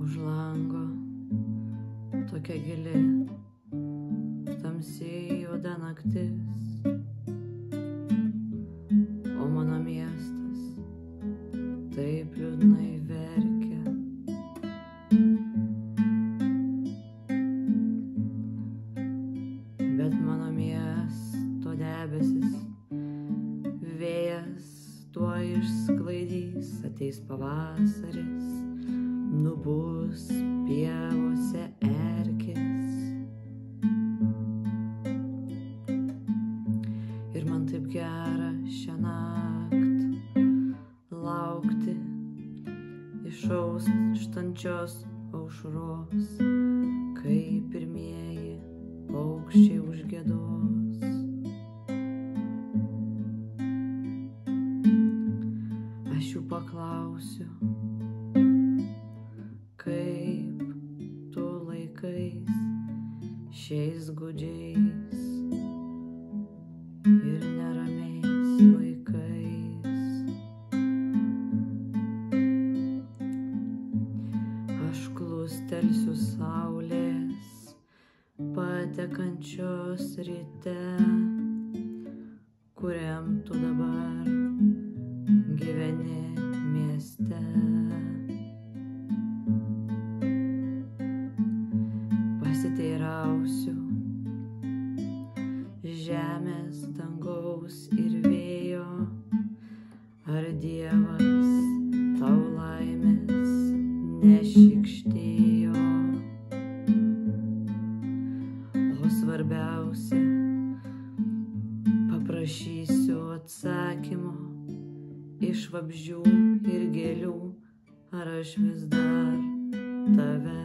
Už lango tokia gili, tamsiai juoda naktis, o mano miestas taip liūdnai verkia. Bet mano miesto debesis vėjas tuoj išsklaidys, ateis pavasaris, nubus pievose erkės. Ir man taip gera šiąnakt laukti išauštančios aušros, kai pirmieji paukščiai užgiedos. Aš jų paklausiu, kaip tu laikais šiais gūdžiais ir neramiais laikais. Aš klustelsiu saulės patekančios ryte, kuriam tu dabar gyveni mieste. Pasiteirausiu žemės, dangaus ir vėjo, ar Dievas tau laimės nešykštėjo. O svarbiausia, paprašysiu atsakymo iš vabzdžių ir gėlių, ar aš vis dar tave